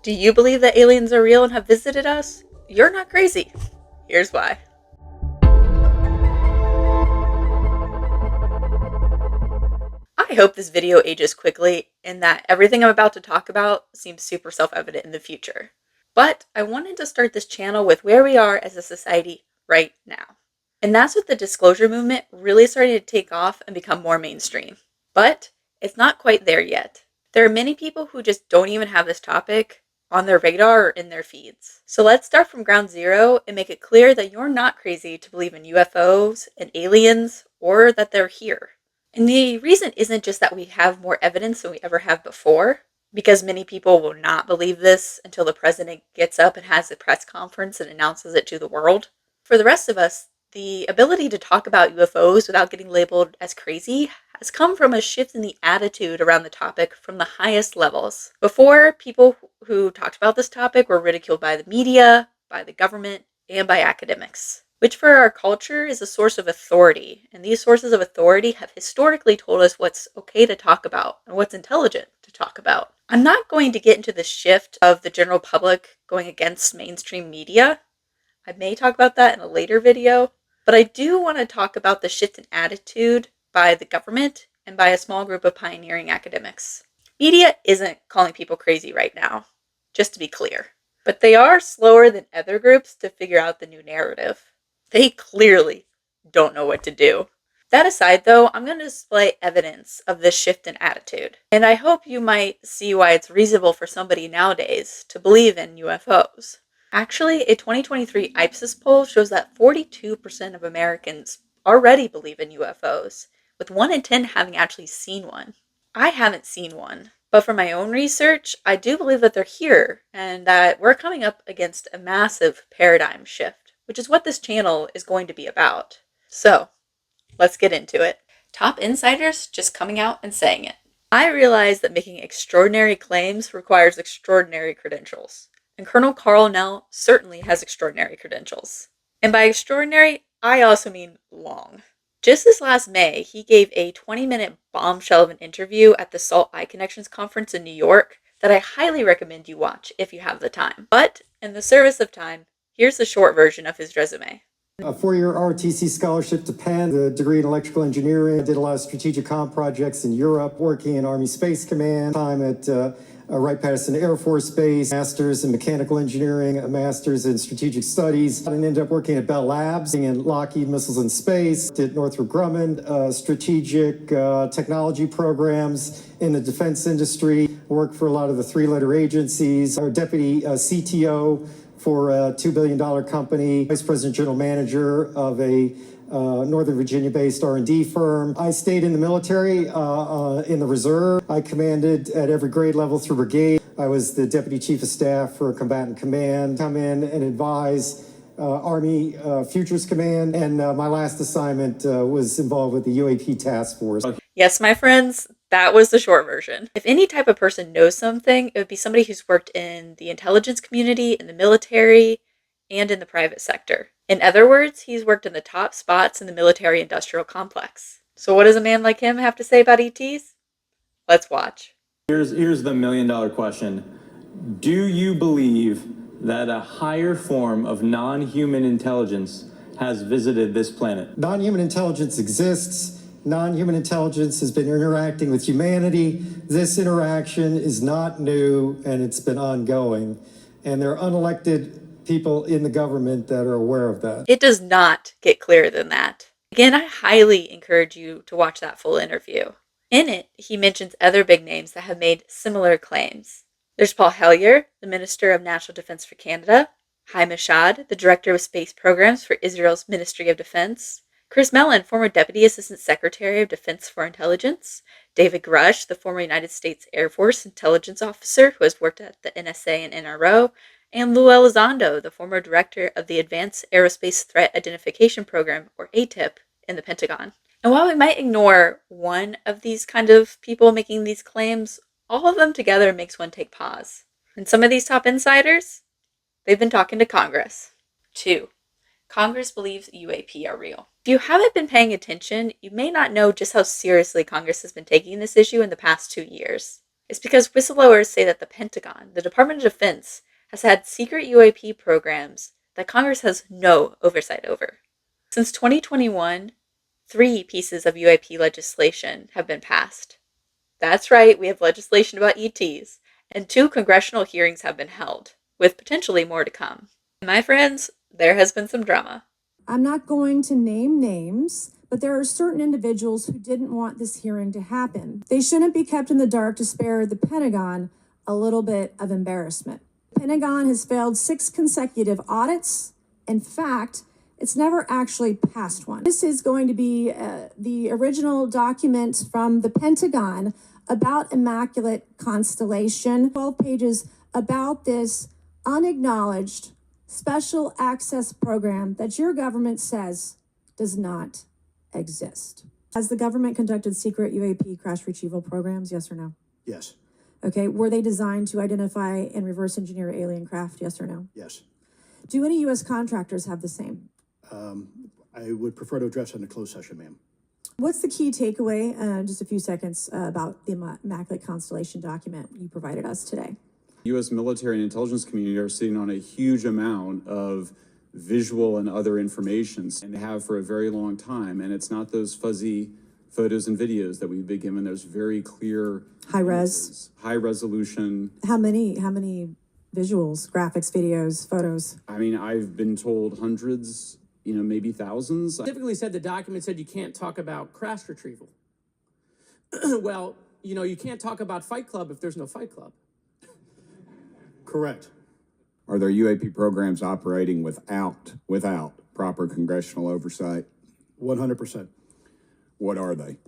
Do you believe that aliens are real and have visited us? You're not crazy. Here's why. I hope this video ages quickly and that everything I'm about to talk about seems super self-evident in the future. But I wanted to start this channel with where we are as a society right now. And that's with the disclosure movement really starting to take off and become more mainstream. But it's not quite there yet. There are many people who just don't even have this topic on their radar or in their feeds. So let's start from ground zero and make it clear that you're not crazy to believe in UFOs and aliens or that they're here. And the reason isn't just that we have more evidence than we ever have before, because many people will not believe this until the president gets up and has a press conference and announces it to the world. For the rest of us, the ability to talk about UFOs without getting labeled as crazy has come from a shift in the attitude around the topic from the highest levels. Before, people who talked about this topic were ridiculed by the media, by the government, and by academics, which for our culture is a source of authority. And these sources of authority have historically told us what's okay to talk about and what's intelligent to talk about. I'm not going to get into the shift of the general public going against mainstream media. I may talk about that in a later video, but I do want to talk about the shift in attitude by the government and by a small group of pioneering academics. Media isn't calling people crazy right now, just to be clear, but they are slower than other groups to figure out the new narrative. They clearly don't know what to do. That aside though, I'm going to display evidence of this shift in attitude, and I hope you might see why it's reasonable for somebody nowadays to believe in UFOs. Actually, a 2023 Ipsos poll shows that 42% of Americans already believe in UFOs, with 1 in 10 having actually seen one. I haven't seen one, but from my own research, I do believe that they're here and that we're coming up against a massive paradigm shift, which is what this channel is going to be about. So, let's get into it. Top insiders just coming out and saying it. I realize that making extraordinary claims requires extraordinary credentials. And Colonel Carl Nell certainly has extraordinary credentials. And by extraordinary, I also mean long. Just this last May, he gave a 20-minute bombshell of an interview at the SALT Eye Connections conference in New York that I highly recommend you watch if you have the time. But in the service of time, here's the short version of his resume. A 4-year ROTC scholarship to Penn, a degree in electrical engineering. I did a lot of strategic comm projects in Europe, working in Army Space Command, time at Wright-Patterson Air Force Base, master's in mechanical engineering, a master's in strategic studies, and ended up working at Bell Labs in Lockheed Missiles and Space, did Northrop Grumman, strategic technology programs in the defense industry, worked for a lot of the 3-letter agencies, our deputy CTO for a $2 billion company, vice president general manager of a Northern Virginia-based R&D firm. I stayed in the military, in the reserve. I commanded at every grade level through brigade. I was the deputy chief of staff for combatant command, come in and advise Army Futures Command, and my last assignment was involved with the UAP task force. Yes, my friends, that was the short version. If any type of person knows something, it would be somebody who's worked in the intelligence community, in the military, and in the private sector. In other words, he's worked in the top spots in the military-industrial complex. So what does a man like him have to say about ETs? Let's watch. Here's the million-dollar question. Do you believe that a higher form of non-human intelligence has visited this planet? Non-human intelligence exists. Non-human intelligence has been interacting with humanity. This interaction is not new, and it's been ongoing. And there are unelected people in the government that are aware of that. It does not get clearer than that. Again, I highly encourage you to watch that full interview. In it, he mentions other big names that have made similar claims. There's Paul Hellyer, the Minister of National Defense for Canada, Haim Eshad, the Director of Space Programs for Israel's Ministry of Defense, Chris Mellon, former Deputy Assistant Secretary of Defense for Intelligence, David Grush, the former United States Air Force Intelligence Officer who has worked at the NSA and NRO, and Lou Elizondo, the former Director of the Advanced Aerospace Threat Identification Program, or ATIP, in the Pentagon. And while we might ignore one of these kind of people making these claims, all of them together makes one take pause. And some of these top insiders, they've been talking to Congress. 2. Congress believes UAP are real. If you haven't been paying attention, you may not know just how seriously Congress has been taking this issue in the past 2 years. It's because whistleblowers say that the Pentagon, the Department of Defense, has had secret UAP programs that Congress has no oversight over. Since 2021, 3 pieces of UAP legislation have been passed. That's right, we have legislation about ETs, and 2 congressional hearings have been held, with potentially more to come. My friends, there has been some drama. I'm not going to name names, but there are certain individuals who didn't want this hearing to happen. They shouldn't be kept in the dark to spare the Pentagon a little bit of embarrassment. The Pentagon has failed 6 consecutive audits. In fact, it's never actually passed one. This is going to be the original document from the Pentagon about Immaculate Constellation, 12 pages about this unacknowledged special access program that your government says does not exist. Has the government conducted secret UAP crash retrieval programs, yes or no? Yes. Okay, were they designed to identify and reverse engineer alien craft, yes or no? Yes. Do any U.S. contractors have the same? I would prefer to address in a closed session, ma'am. What's the key takeaway, just a few seconds, about the Immaculate Constellation document you provided us today? U.S. military and intelligence community are sitting on a huge amount of visual and other information, and have for a very long time. And it's not those fuzzy photos and videos that we've been given. There's very clear High res, high resolution. How many visuals, graphics, videos, photos? I mean, I've been told hundreds, maybe thousands. Specifically said the document said you can't talk about crash retrieval. Well, you can't talk about Fight Club if there's no Fight Club. Correct. Are there UAP programs operating without proper congressional oversight? 100%. What are they?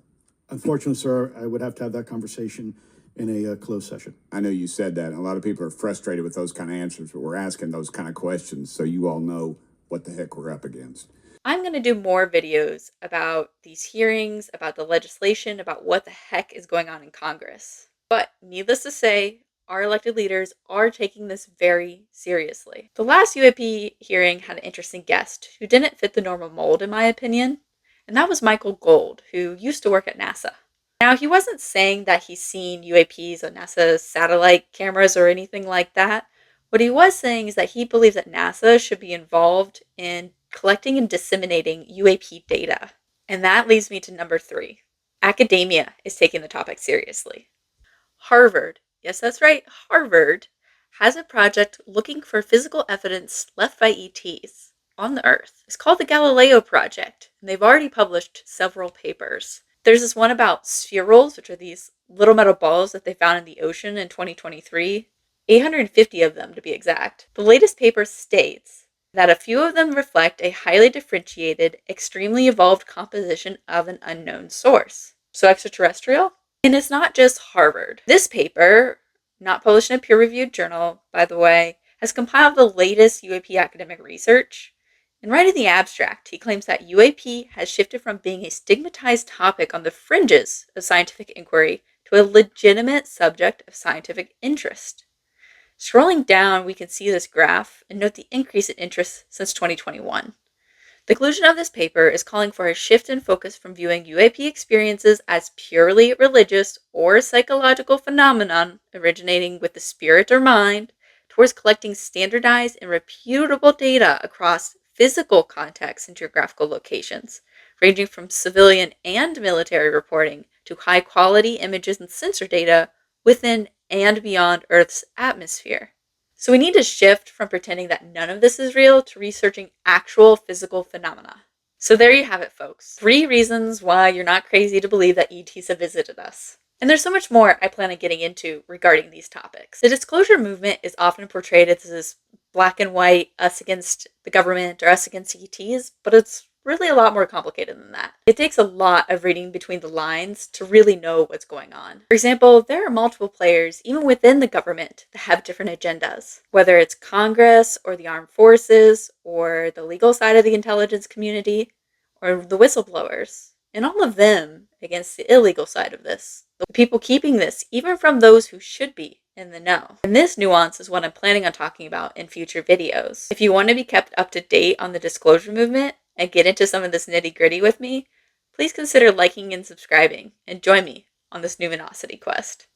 Unfortunately, sir, I would have to have that conversation in a closed session. I know you said that, and a lot of people are frustrated with those kind of answers, but we're asking those kind of questions so you all know what the heck we're up against. I'm going to do more videos about these hearings, about the legislation, about what the heck is going on in Congress. But needless to say, our elected leaders are taking this very seriously. The last UAP hearing had an interesting guest who didn't fit the normal mold, in my opinion, and that was Michael Gold, who used to work at NASA. Now, he wasn't saying that he's seen UAPs on NASA's satellite cameras or anything like that. What he was saying is that he believes that NASA should be involved in collecting and disseminating UAP data. And that leads me to number 3. Academia is taking the topic seriously. Harvard, yes, that's right, Harvard, has a project looking for physical evidence left by ETs on the Earth. It's called the Galileo Project, and they've already published several papers. There's this one about spherules, which are these little metal balls that they found in the ocean in 2023. 850 of them, to be exact. The latest paper states that a few of them reflect a highly differentiated, extremely evolved composition of an unknown source. So extraterrestrial? And it's not just Harvard. This paper, not published in a peer-reviewed journal, by the way, has compiled the latest UAP academic research. And right in the abstract, he claims that UAP has shifted from being a stigmatized topic on the fringes of scientific inquiry to a legitimate subject of scientific interest. Scrolling down, we can see this graph and note the increase in interest since 2021. The conclusion of this paper is calling for a shift in focus from viewing UAP experiences as purely religious or psychological phenomenon originating with the spirit or mind towards collecting standardized and reputable data across physical contexts and geographical locations, ranging from civilian and military reporting to high-quality images and sensor data within and beyond Earth's atmosphere. So we need to shift from pretending that none of this is real to researching actual physical phenomena. So there you have it, folks. 3 reasons why you're not crazy to believe that ETs have visited us. And there's so much more I plan on getting into regarding these topics. The disclosure movement is often portrayed as this black and white, us against the government or us against ETs, but it's really a lot more complicated than that. It takes a lot of reading between the lines to really know what's going on. For example, there are multiple players, even within the government, that have different agendas. Whether it's Congress or the armed forces or the legal side of the intelligence community or the whistleblowers, and all of them against the illegal side of this. The people keeping this, even from those who should be in the know. And this nuance is what I'm planning on talking about in future videos. If you want to be kept up to date on the disclosure movement and get into some of this nitty-gritty with me, please consider liking and subscribing and join me on this numinosity quest.